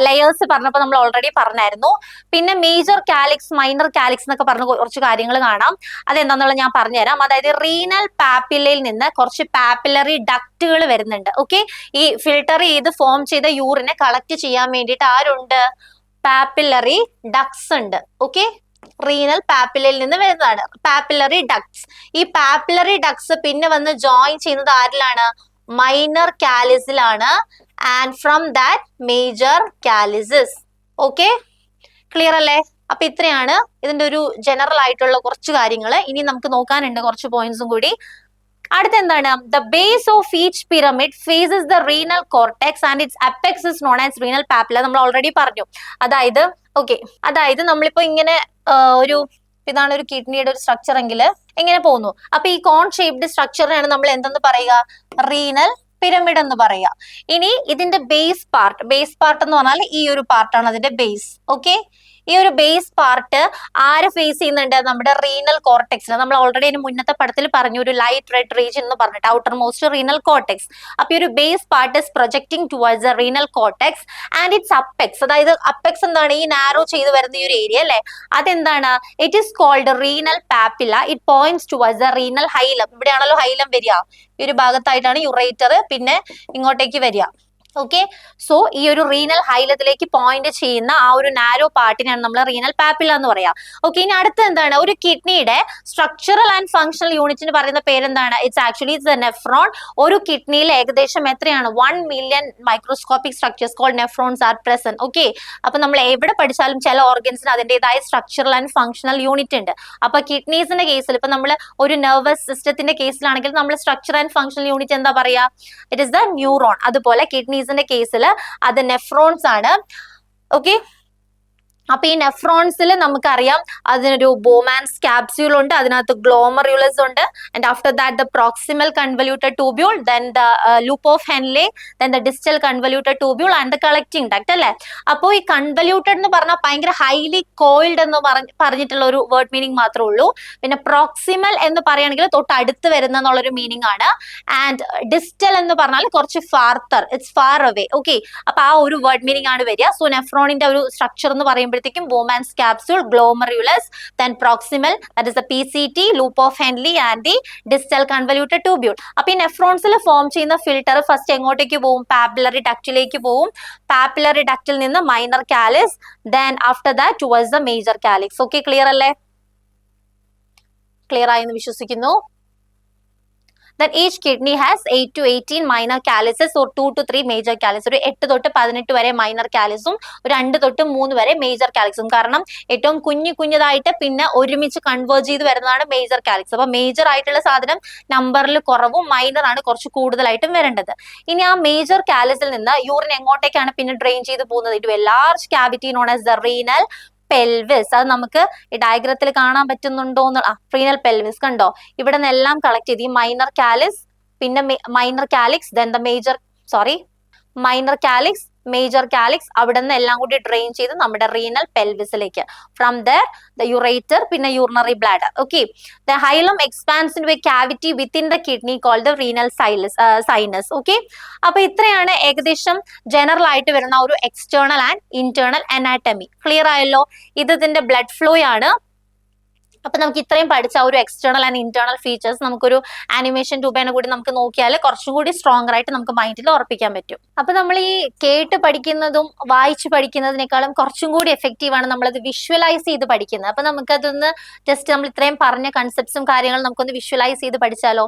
ലെയേഴ്സ് പറഞ്ഞപ്പോൾ നമ്മൾ ഓൾറെഡി പറഞ്ഞായിരുന്നു. പിന്നെ മേജർ കാലിക്സ്, മൈനർ കാലിക്സ് എന്നൊക്കെ പറഞ്ഞ കുറച്ച് കാര്യങ്ങൾ കാണാം. അതെന്താന്നുള്ളത് ഞാൻ പറഞ്ഞുതരാം. അതായത് റീനൽ പാപ്പില്ലയിൽ നിന്ന് കുറച്ച് പാപ്പിലറി ഡക്റ്റുകൾ വരുന്നുണ്ട്. ഓക്കെ, ഈ ഫിൽട്ടർ ചെയ്ത് ഫോം ചെയ്ത യൂറിനെ കളക്ട് ചെയ്യാൻ വേണ്ടിയിട്ട് ആരുണ്ട്? പാപ്പിലറി ഡക്ട്സ് ഉണ്ട്. ഓക്കെ, റീനൽ പാപ്പിലയിൽ നിന്ന് വരുന്നതാണ് പാപ്പിലറി ഡക്ട്സ്. ഈ പാപ്പിലറി ഡക്ട്സ് പിന്നെ വന്ന് ജോയിൻ ചെയ്യുന്നത് ആരിലാണ്? മൈനർ കാലിസിലാണ്. And from that major calyces. Okay, clear അല്ലേ? അപ്പൊ ഇത്രയാണ് ഇതിന്റെ ഒരു ജനറൽ ആയിട്ടുള്ള കുറച്ച് കാര്യങ്ങൾ. ഇനി നമുക്ക് നോക്കാനുണ്ട് കുറച്ച് പോയിന്റ്സും കൂടി. അടുത്ത എന്താണ്? The base of each pyramid faces the renal cortex and its apex is known as renal papilla. നമ്മൾ ഓൾറെഡി പറഞ്ഞു. അതായത് അതായത് നമ്മളിപ്പോ ഇങ്ങനെ ഒരു ഇതാണ് ഒരു കിഡ്നിയുടെ ഒരു സ്ട്രക്ചർ എങ്കിൽ എങ്ങനെ പോകുന്നു? അപ്പൊ ഈ കോൺ ഷേപ്ഡ് സ്ട്രക്ചറിനാണ് നമ്മൾ എന്തെന്ന് പറയുക? റീനൽ പിരമിഡ് എന്ന് പറയുക. ഇനി ഇതിന്റെ ബേസ് പാർട്ട് എന്ന് പറഞ്ഞാൽ ഈ ഒരു പാർട്ടാണ് അതിന്റെ ബേസ്. ഓക്കെ, ഈ ഒരു ബേസ് പാർട്ട് ആരെ ഫേസ് ചെയ്യുന്നുണ്ട്? നമ്മുടെ റീനൽ കോർട്ടെക്സിന്. നമ്മൾ ഓൾറെഡി അതിന് മുന്നത്തെ പടത്തിൽ പറഞ്ഞു ഒരു ലൈറ്റ് റെഡ് റീജിയൻ എന്ന് പറഞ്ഞിട്ട്, ഔട്ടർ മോസ്റ്റ് റീനൽ കോർട്ടെക്സ്. അപ്പൊ ഈ ഒരു base part is projecting towards the renal cortex and its apex. അതായത് അപ്പെക്സ് എന്താണ്? ഈ നാരോ ചെയ്ത് വരുന്ന ഈ ഒരു ഏരിയ അല്ലെ, അതെന്താണ്? It is called renal papilla. It points towards the renal hilum. ഇവിടെയാണല്ലോ ഹൈലം വരിക, ഈ ഒരു ഭാഗത്തായിട്ടാണ് യുറേറ്റർ, പിന്നെ ഇങ്ങോട്ടേക്ക് വരിക. ഓക്കെ, സോ ഈ ഒരു റീനൽ ഹൈലത്തിലേക്ക് പോയിന്റ് ചെയ്യുന്ന ആ ഒരു നാരോ പാർട്ടിനാണ് നമ്മൾ റീനൽ പാപ്പില്ല എന്ന് പറയാം. ഓക്കെ, ഇനി അടുത്ത എന്താണ്? ഒരു കിഡ്നിയുടെ സ്ട്രക്ചറൽ ആൻഡ് ഫങ്ഷണൽ യൂണിറ്റിന് പറയുന്ന പേരെന്താണ്? It's nephron. ഒരു കിഡ്നിയിൽ ഏകദേശം എത്രയാണ്? 1 million microscopic structures called nephrons are present. Okay, അപ്പൊ നമ്മൾ എവിടെ പഠിച്ചാലും ചില ഓർഗൻസിന് അതിൻ്റെതായ സ്ട്രക്ചറൽ ആൻഡ് ഫങ്ഷണൽ യൂണിറ്റ് ഉണ്ട്. അപ്പൊ കിഡ്നീസിന്റെ കേസിൽ ഇപ്പൊ നമ്മൾ ഒരു നെർവസ് സിസ്റ്റത്തിന്റെ കേസിലാണെങ്കിൽ നമ്മൾ സ്ട്രക്ചർ ആൻഡ് ഫങ്ഷണൽ യൂണിറ്റ് എന്താ പറയാ? It is the neuron. അതുപോലെ കിഡ്നീസിന്റെ കേസിൽ അത് നെഫ്രോൺസ് ആണ്. ഓക്കെ, അപ്പൊ ഈ നെഫ്രോൺസിൽ നമുക്കറിയാം അതിനൊരു ബോമാൻസ് ക്യാപ്സ്യൂൾ ഉണ്ട്, അതിനകത്ത് ഗ്ലോമറുലസ് ഉണ്ട്, and after that the proximal convoluted tubule, then the loop of Henle, then the distal convoluted tubule and the collecting duct അല്ലെ. അപ്പോൾ ഈ കൺവല്യൂട്ടഡ് എന്ന് പറഞ്ഞാൽ ഭയങ്കര ഹൈലി കോയിൽഡ് എന്ന് പറഞ്ഞിട്ടുള്ള ഒരു വേർഡ് മീനിങ് മാത്രമേ ഉള്ളൂ. പിന്നെ പ്രോക്സിമൽ എന്ന് പറയുകയാണെങ്കിൽ തൊട്ട് അടുത്ത് വരുന്ന എന്നുള്ളൊരു മീനിങ് ആണ്. ആൻഡ് ഡിസ്റ്റൽ എന്ന് പറഞ്ഞാൽ കുറച്ച് ഫാർത്തർ, ഇറ്റ്സ് ഫാർ അവേ. ഓക്കെ, അപ്പൊ ആ ഒരു വേർഡ് മീനിങ് ആണ് വരിക. സോ നെഫ്രോണിന്റെ ഒരു സ്ട്രക്ചർ എന്ന് പറയുമ്പോൾ Bowman's capsule, glomerulus, then proximal, that is the PCT, loop of Henle and the distal convoluted tubule. അപ്പൊ ഈ നെഫ്രോൺസിൽ ഫോം ചെയ്യുന്ന ഫിൽട്ടർ ഫസ്റ്റ് എങ്ങോട്ടേക്ക് പോകും? പാപ്പിലറി ഡക്റ്റിലേക്ക് പോകും. പാപ്പിലറി ഡക്റ്റിൽ നിന്ന് minor Kallis, then after that towards the major calyx. Okay, clear അല്ലേ? ക്ലിയർ ആയെന്ന് വിശ്വസിക്കുന്നു. Then each kidney has 8 to 18 minor calyces or 2 to 3 major calyces. ഒരു 8 തൊട്ട് 18 വരെ മൈനർ കാലിസും ഒരു 2 തൊട്ട് 3 വരെ മേജർ കാലിക്സും. കാരണം ഏറ്റവും കുഞ്ഞതായിട്ട് പിന്നെ ഒരുമിച്ച് കൺവേർജ് ചെയ്ത് വരുന്നതാണ് മേജർ കാലിക്സ്. അപ്പൊ മേജർ ആയിട്ടുള്ള സാധനം നമ്പറിൽ കുറവും മൈനർ ആണ് കുറച്ച് കൂടുതലായിട്ടും വരേണ്ടത്. ഇനി ആ മേജർ കാലിസിൽ നിന്ന് യൂറിൻ എങ്ങോട്ടേക്കാണ് പിന്നെ ഡ്രെയിൻ ചെയ്ത് പോകുന്നത്? It A large cavity known as the renal pelvis. അത് നമുക്ക് ഈ ഡയഗ്രത്തിൽ കാണാൻ പറ്റുന്നുണ്ടോ എന്ന്? റീനൽ പെൽവിസ് കണ്ടോ? ഇവിടെ നിന്നെല്ലാം കളക്ട് ചെയ്ത് ഈ മൈനർ കാലിസ്, പിന്നെ minor calyx, then the minor calyx, major calyx, അവിടെ നിന്ന് എല്ലാം കൂടി ഡ്രെയിൻ ചെയ്ത് നമ്മുടെ റീനൽ പെൽവിസിലേക്ക്. ഫ്രം ദർ ദ യുറേറ്റർ, പിന്നെ urinary bladder. Okay, the hilum expands into a cavity within the kidney called the renal sinus. Okay, അപ്പൊ ഇത്രയാണ് ഏകദേശം ജനറൽ ആയിട്ട് വരുന്ന ഒരു external and internal anatomy. Clear ആയല്ലോ? ഇതിന്റെ ബ്ലഡ് ഫ്ലോ ആണ്. അപ്പൊ നമുക്ക് ഇത്രയും പഠിച്ച ഒരു എക്സ്റ്റേണൽ ആൻഡ് ഇന്റേണൽ ഫീച്ചേഴ്സ് നമുക്കൊരു ആനിമേഷൻ രൂപേണ കൂടി നമുക്ക് നോക്കിയാൽ കുറച്ചും കൂടി സ്ട്രോങ്ങർ ആയിട്ട് നമുക്ക് മൈൻഡിൽ ഉറപ്പിക്കാൻ പറ്റും. അപ്പൊ നമ്മൾ ഈ കേട്ട് പഠിക്കുന്നതും വായിച്ച് പഠിക്കുന്നതിനേക്കാളും കുറച്ചും കൂടി എഫക്റ്റീവ് ആണ് നമ്മളത് വിഷ്വലൈസ് ചെയ്ത് പഠിക്കുന്നത്. അപ്പൊ നമുക്കതൊന്ന് ജസ്റ്റ് നമ്മൾ ഇത്രയും പറഞ്ഞ കൺസെപ്റ്റ്സും കാര്യങ്ങളും നമുക്കൊന്ന് വിഷ്വലൈസ് ചെയ്ത് പഠിച്ചാലോ?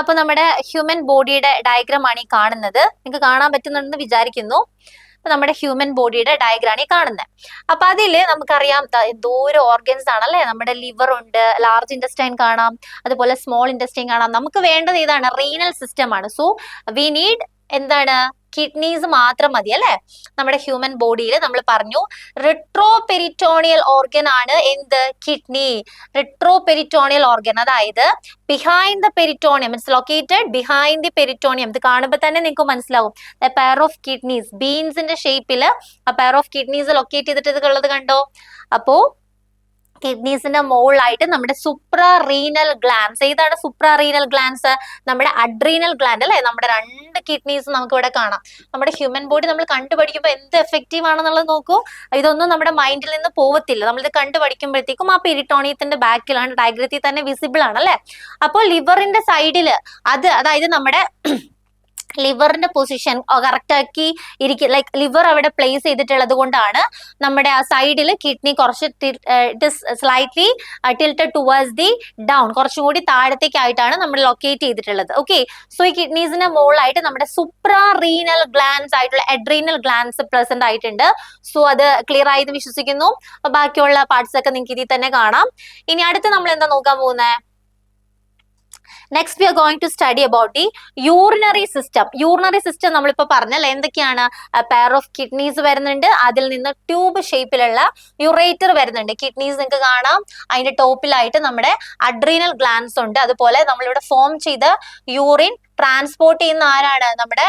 അപ്പൊ നമ്മുടെ ഹ്യൂമൻ ബോഡിയുടെ ഡയഗ്രാം ആണ് ഈ കാണുന്നത്. നിങ്ങൾക്ക് കാണാൻ പറ്റുന്നുണ്ടെന്ന് വിചാരിക്കുന്നു. നമ്മുടെ ഹ്യൂമൻ ബോഡിയുടെ ഡയഗ്രാം ഈ കാണുന്നത്. അപ്പൊ അതില് നമുക്കറിയാം എന്തോരം ഓർഗൻസ് ആണല്ലേ. നമ്മുടെ ലിവർ ഉണ്ട്, ലാർജ് ഇൻറ്റസ്റ്റൈൻ കാണാം, അതുപോലെ സ്മോൾ ഇൻറ്റസ്റ്റൈൻ കാണാം. നമുക്ക് വേണ്ടത് ഏതാണ്? റീനൽ സിസ്റ്റം ആണ്. സോ വി നീഡ് എന്താണ്? കിഡ്നീസ് മാത്രം മതി അല്ലെ നമ്മുടെ ഹ്യൂമൻ ബോഡിയിൽ. നമ്മൾ പറഞ്ഞു റിട്രോ പെരിറ്റോണിയൽ ഓർഗൻ ആണ് എന്ത്, കിഡ്നി. റിട്രോ പെരിറ്റോണിയൽ ഓർഗൻ, അതായത് behind the peritoneum, it's located behind the peritoneum. ഇത് കാണുമ്പോൾ തന്നെ നിങ്ങൾക്ക് മനസ്സിലാവും, പെയർ ഓഫ് കിഡ്നീസ്, ബീൻസിന്റെ ഷേപ്പിൽ ആ പെയർ ഓഫ് കിഡ്നീസ് ലൊക്കേറ്റ് ചെയ്തിട്ട് ഉള്ളത് കണ്ടോ. അപ്പോ കിഡ്നീസിന്റെ മുകളിലായിട്ട് നമ്മുടെ സുപ്രാ റീനൽ ഗ്ലാൻസ്. ഏതാണ് സുപ്രാ റീനൽ ഗ്ലാൻസ്? നമ്മുടെ അഡ്രീനൽ ഗ്ലാൻഡ് അല്ലെ. നമ്മുടെ 2 കിഡ്നീസ് നമുക്ക് ഇവിടെ കാണാം. നമ്മുടെ ഹ്യൂമൻ ബോഡി നമ്മൾ കണ്ടുപഠിക്കുമ്പോൾ എന്ത് എഫക്റ്റീവ് ആണെന്നുള്ളത് നോക്കൂ. ഇതൊന്നും നമ്മുടെ മൈൻഡിൽ നിന്ന് പോവത്തില്ല. നമ്മളിത് കണ്ടുപഠിക്കുമ്പോഴത്തേക്കും ആ പെരിറ്റോണിയത്തിന്റെ ബാക്കിലാണ്, ഡയഗ്രത്തിൽ തന്നെ വിസിബിൾ ആണ് അല്ലെ. അപ്പോൾ ലിവറിന്റെ സൈഡില് അതായത് നമ്മുടെ ലിവറിന്റെ പൊസിഷൻ കറക്റ്റ് ആക്കി ഇരിക്കും, ലൈക്ക് ലിവർ അവിടെ പ്ലേസ് ചെയ്തിട്ടുള്ളത് കൊണ്ടാണ് നമ്മുടെ ആ സൈഡിൽ കിഡ്നി കുറച്ച് slightly tilted towards the down, കുറച്ചും കൂടി താഴത്തേക്കായിട്ടാണ് നമ്മൾ ലൊക്കേറ്റ് ചെയ്തിട്ടുള്ളത്. ഓക്കെ, സോ ഈ കിഡ്നീസിന്റെ മുകളിലായിട്ട് നമ്മുടെ സുപ്രാ റീനൽ ഗ്ലാൻസ് ആയിട്ടുള്ള അഡ്രീനൽ ഗ്ലാൻസ് പ്രസന്റ് ആയിട്ടുണ്ട്. സോ അത് ക്ലിയർ ആയെന്ന് വിശ്വസിക്കുന്നു. അപ്പൊ ബാക്കിയുള്ള പാർട്സ് ഒക്കെ നിങ്ങൾക്ക് ഇതിൽ തന്നെ കാണാം. ഇനി അടുത്ത് നമ്മൾ എന്താ നോക്കാൻ പോകുന്നത്? Next we are going to study about the urinary system. Urinary system നമ്മളിപ്പോ പറഞ്ഞല്ലേ എന്തൊക്കെയാണ്? പെയർ ഓഫ് കിഡ്നീസ് വരുന്നുണ്ട്, അതിൽ നിന്ന് ട്യൂബ് ഷേപ്പിലുള്ള യുറേറ്റർ വരുന്നുണ്ട്. കിഡ്നീസ് നിങ്ങൾക്ക് കാണാം, അതിന്റെ ടോപ്പിലായിട്ട് നമ്മുടെ അഡ്രീനൽ ഗ്ലാൻസ് ഉണ്ട്. അതുപോലെ നമ്മളിവിടെ ഫോം ചെയ്ത യൂറിൻ ട്രാൻസ്പോർട്ട് ചെയ്യുന്ന ആരാണ്? നമ്മുടെ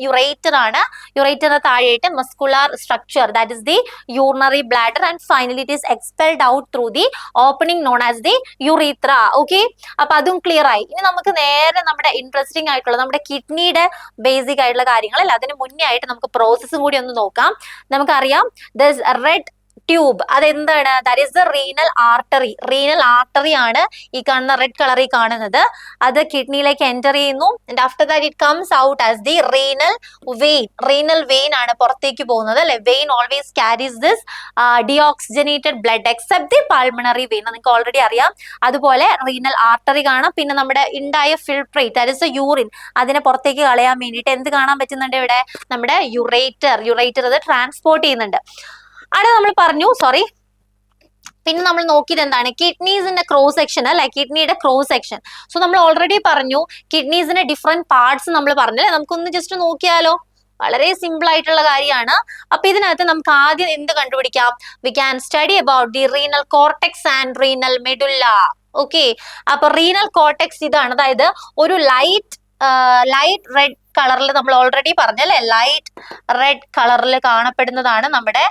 യുറേറ്റർ ആണ്. യുറേറ്ററിന് താഴെയായിട്ട് muscular structure, that is the urinary bladder, and finally it is expelled out through the opening known as the യുറീത്ര. Okay, അപ്പൊ അതും ക്ലിയർ ആയി. ഇനി നമുക്ക് നേരെ നമ്മുടെ ഇൻട്രസ്റ്റിംഗ് ആയിട്ടുള്ള നമ്മുടെ കിഡ്നിയുടെ ബേസിക് ആയിട്ടുള്ള കാര്യങ്ങൾ, അതിന് മുന്നേ ആയിട്ട് നമുക്ക് പ്രോസസ്സും കൂടി ഒന്ന് നോക്കാം. നമുക്കറിയാം ദിസ് റെഡ് ട്യൂബ്, അതെന്താണ്? That is the renal artery. Renal artery ആണ് ഈ കാണുന്ന റെഡ് കളറിൽ കാണുന്നത്. അത് കിഡ്നിയിലേക്ക് എൻ്റർ ചെയ്യുന്നു. And after that it comes out as the renal vein. Renal vein ആണ് പുറത്തേക്ക് പോകുന്നത് അല്ലെ. Vein always carries this deoxygenated blood except the pulmonary vein, നിങ്ങൾക്ക് ഓൾറെഡി അറിയാം. അതുപോലെ റീനൽ ആർട്ടറി കാണാം. പിന്നെ നമ്മുടെ ഉണ്ടായ ഫിൽട്രേറ്റ്, ദാറ്റ് ഇസ് യൂറിൻ, അതിനെ പുറത്തേക്ക് കളയാൻ വേണ്ടിയിട്ട് എന്ത് കാണാൻ പറ്റുന്നുണ്ട് ഇവിടെ? നമ്മുടെ യുറേറ്റർ അത് ട്രാൻസ്പോർട്ട് ചെയ്യുന്നുണ്ട്. അവിടെ നമ്മൾ പറഞ്ഞു, പിന്നെ നമ്മൾ നോക്കിയത് എന്താണ്? കിഡ്നീസിന്റെ ക്രോസ് സെക്ഷൻ അല്ലെ, കിഡ്നിയുടെ ക്രോസ് സെക്ഷൻ. സോ നമ്മൾ ഓൾറെഡി പറഞ്ഞു കിഡ്നീസിന്റെ ഡിഫറെന്റ് പാർട്സ് നമ്മൾ പറഞ്ഞല്ലേ. നമുക്കൊന്ന് ജസ്റ്റ് നോക്കിയാലോ? വളരെ സിമ്പിൾ ആയിട്ടുള്ള കാര്യമാണ്. അപ്പൊ ഇതിനകത്ത് നമുക്ക് ആദ്യം എന്ത് കണ്ടുപിടിക്കാം? We can study about the renal cortex and renal medulla. Okay, അപ്പൊ റീനൽ കോർട്ടെക്സ് ഇതാണ്, അതായത് ഒരു ലൈറ്റ് റെഡ് കളറിൽ നമ്മൾ ഓൾറെഡി പറഞ്ഞല്ലേ, ലൈറ്റ് റെഡ് കളറിൽ കാണപ്പെടുന്നതാണ് നമ്മുടെ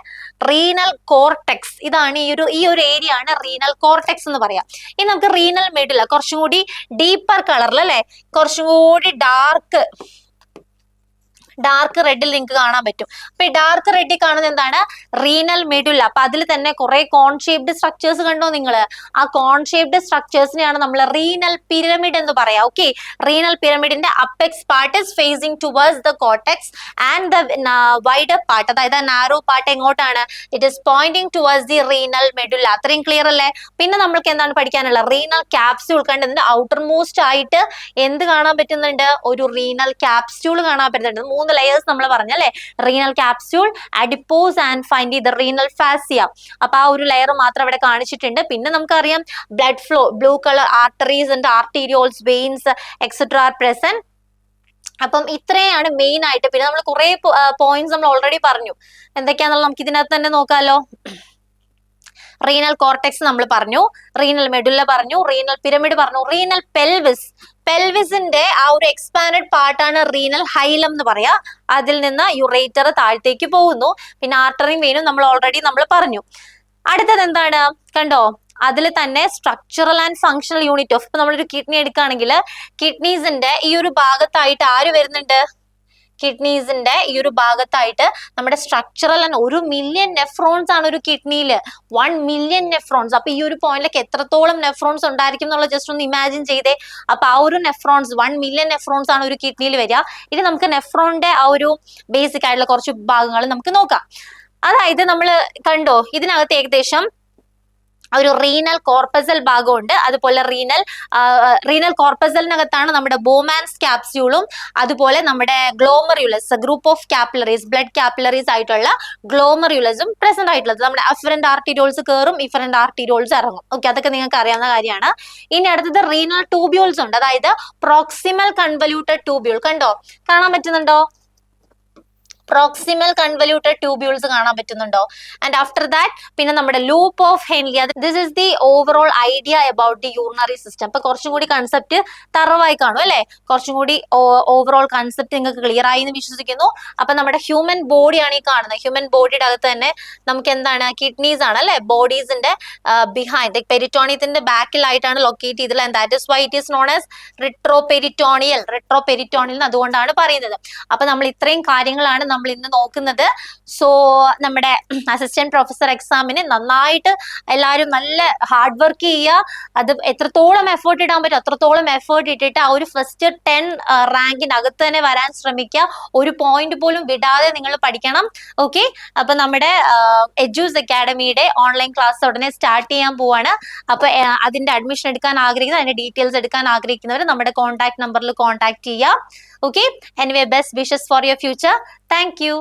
റീനൽ കോർട്ടെക്സ്. ഇതാണ് ഈ ഒരു ഏരിയ ആണ് റീനൽ കോർട്ടെക്സ് എന്ന് പറയാം. ഇനി നമുക്ക് റീനൽ മെഡുല്ല, കുറച്ചും കൂടി ഡീപ്പർ കളറിൽ അല്ലെ, കുറച്ചും കൂടി ഡാർക്ക് റെഡിൽ നിങ്ങൾക്ക് കാണാൻ പറ്റും. അപ്പൊ ഈ ഡാർക്ക് റെഡിൽ കാണുന്നത് എന്താണ്? Renal medulla. അപ്പൊ അതിൽ തന്നെ കുറെ കോൺ ഷേപ്ഡ് സ്ട്രക്ചേഴ്സ് കണ്ടോ നിങ്ങൾ? ആ കോൺ ഷേപ്ഡ് സ്ട്രക്ചേഴ്സിനെയാണ് നമ്മൾ റീനൽ പിരമിഡ് എന്ന് പറയാം. ഓക്കെ, റീനൽ പിരമിഡിന്റെ apex part is facing towards the cortex and the wider part, അതായത് നാരോ പാർട്ട് എങ്ങോട്ടാണ്? It is pointing towards the renal medulla. അത്രയും ക്ലിയർ അല്ലേ? പിന്നെ നമ്മൾക്ക് എന്താണ് പഠിക്കാനുള്ളത്? റീനൽ ക്യാപ്സ്യൂൾ കണ്ടതിന്റെ ഔട്ടർ മോസ്റ്റ് ആയിട്ട് എന്ത് കാണാൻ പറ്റുന്നുണ്ട്? ഒരു റീനൽ ക്യാപ്സ്യൂൾ കാണാൻ പറ്റുന്നുണ്ട്. 3 ലെയേഴ്സ് നമ്മൾ പറഞ്ഞല്ലേ, renal capsule, adipose and finally the renal fascia. അപ്പൊ ആ ഒരു ലെയർ മാത്രം അവിടെ കാണിച്ചിട്ടുണ്ട്. പിന്നെ നമുക്കറിയാം blood flow, blue colour arteries and arterioles, veins etcetera are present. അപ്പം ഇത്രയാണ് മെയിൻ ആയിട്ട്. പിന്നെ നമ്മൾ കുറെ പോയിന്റ്സ് നമ്മൾ ഓൾറെഡി പറഞ്ഞു. എന്തൊക്കെയാണെന്നുള്ളത് നമുക്ക് ഇതിനകത്ത് തന്നെ നോക്കാമല്ലോ. റീനൽ കോർട്ടെക്സ് നമ്മൾ പറഞ്ഞു, റീനൽ മെഡുല്ല പറഞ്ഞു, റീനൽ പിരമിഡ് പറഞ്ഞു, റീനൽ പെൽവിസിന്റെ ആ ഒരു എക്സ്പാൻഡ് പാർട്ടാണ് റീനൽ ഹൈലം എന്ന് പറയാ. അതിൽ നിന്ന് യുറേറ്റർ താഴത്തേക്ക് പോകുന്നു. പിന്നെ ആർട്ടറിയും വെയിനും നമ്മൾ ഓൾറെഡി പറഞ്ഞു. അടുത്തത് എന്താണ്? കണ്ടോ, അതിൽ തന്നെ structural and functional unit of, ഇപ്പൊ നമ്മളൊരു കിഡ്നി എടുക്കുകയാണെങ്കിൽ കിഡ്നീസിന്റെ ഈ ഒരു ഭാഗത്തായിട്ട് ആര് വരുന്നുണ്ട്? കിഡ്നീസിന്റെ ഈ ഒരു ഭാഗത്തായിട്ട് നമ്മുടെ സ്ട്രക്ചറൽ ആൻഡ് 1 മില്യൺ നെഫ്രോൺസ് ആണ് ഒരു കിഡ്നിയിൽ. 1 മില്യൺ നെഫ്രോൺസ്. അപ്പൊ ഈ ഒരു പോയിന്റിലേക്ക് എത്രത്തോളം നെഫ്രോൺസ് ഉണ്ടായിരിക്കും എന്നുള്ള ജസ്റ്റ് ഒന്ന് ഇമാജിൻ ചെയ്തേ. അപ്പൊ ആ ഒരു നെഫ്രോൺസ് 1 മില്യൺ നെഫ്രോൺസ് ആണ് ഒരു കിഡ്നിയിൽ വരിക. ഇനി നമുക്ക് നെഫ്രോണിന്റെ ആ ഒരു ബേസിക് ആയിട്ടുള്ള കുറച്ച് ഭാഗങ്ങൾ നമുക്ക് നോക്കാം. അതായത് നമ്മൾ കണ്ടോ, ഇതിനകത്ത് ഏകദേശം ഒരു റീനൽ കോർപ്പസൽ ഭാഗമുണ്ട്. അതുപോലെ റീനൽ കോർപ്പസലിനകത്താണ് നമ്മുടെ ബോമാൻസ് ക്യാപ്സ്യൂളും അതുപോലെ നമ്മുടെ glomerulus, group of capillaries, blood capillaries ആയിട്ടുള്ള ഗ്ലോമറുലസും പ്രസന്റ് ആയിട്ടുള്ളത്. നമ്മുടെ അഫറന്റ് ആർട്ടീരിയോൾസ് കയറും, ഇഫറന്റ് ആർട്ടീരിയോൾസ് ഇറങ്ങും. ഓക്കെ, അതൊക്കെ നിങ്ങൾക്ക് അറിയാവുന്ന കാര്യമാണ്. ഇനി അടുത്തത് റീനൽ ട്യൂബ്യൂൾസ് ഉണ്ട്, അതായത് പ്രോക്സിമൽ കൺവല്യൂട്ടഡ് ട്യൂബ്യൂൾ. കണ്ടോ, കാണാൻ പറ്റുന്നുണ്ടോ? പ്രോക്സിമൽ കൺവല്യൂട്ടഡ് ട്യൂബ്യൂൾസ് കാണാൻ പറ്റുന്നുണ്ടോ? ആൻഡ് ആഫ്റ്റർ ദാറ്റ് പിന്നെ നമ്മുടെ loop of Henley. This is the overall idea about the urinary system. അപ്പൊ കുറച്ചും കൂടി കൺസെപ്റ്റ് തറവായി കാണും അല്ലെ? കുറച്ചും കൂടി ഓവറോൾ കൺസെപ്റ്റ് നിങ്ങൾക്ക് ക്ലിയർ ആയി എന്ന് വിശ്വസിക്കുന്നു. അപ്പൊ നമ്മുടെ ഹ്യൂമൻ ബോഡിയാണ് ഈ കാണുന്നത്. ഹ്യൂമൻ ബോഡിയുടെ അകത്ത് തന്നെ നമുക്ക് എന്താണ്, കിഡ്നീസ് ആണ് അല്ലെ? ബോഡീസിന്റെ ബിഹൈൻഡ് പെരിറ്റോണിയത്തിന്റെ ബാക്കിലായിട്ടാണ് ലൊക്കേറ്റ് ചെയ്തിട്ടുള്ളത്. And that is why it is known as retroperitoneal. Retroperitoneal അതുകൊണ്ടാണ് പറയുന്നത്. അപ്പൊ നമ്മൾ ഇത്രയും കാര്യങ്ങളാണ് നമ്മൾ ഇന്ന് നോക്കുന്നത്. സോ നമ്മുടെ അസിസ്റ്റന്റ് പ്രൊഫസർ എക്സാമിന് നന്നായിട്ട് എല്ലാവരും നല്ല ഹാർഡ് വർക്ക് ചെയ്യുക. അത് എത്രത്തോളം എഫേർട്ട് ഇടാൻ പറ്റും അത്രത്തോളം എഫേർട്ട് ഇട്ടിട്ട് ആ ഒരു ഫസ്റ്റ് 10 റാങ്കിന്റെ അകത്ത് തന്നെ വരാൻ ശ്രമിക്കുക. ഒരു പോയിന്റ് പോലും വിടാതെ നിങ്ങൾ പഠിക്കണം. ഓക്കെ, അപ്പൊ നമ്മുടെ എഡ്യൂസ് അക്കാഡമിയുടെ ഓൺലൈൻ ക്ലാസ് ഉടനെ സ്റ്റാർട്ട് ചെയ്യാൻ പോവാണ്. അപ്പൊ അതിന്റെ അഡ്മിഷൻ എടുക്കാൻ ആഗ്രഹിക്കുന്ന, അതിന്റെ ഡീറ്റെയിൽസ് എടുക്കാൻ ആഗ്രഹിക്കുന്നവർ നമ്മുടെ കോൺടാക്ട് നമ്പറിൽ കോൺടാക്ട് ചെയ്യുക. Okay, anyway, best wishes for your future. Thank you.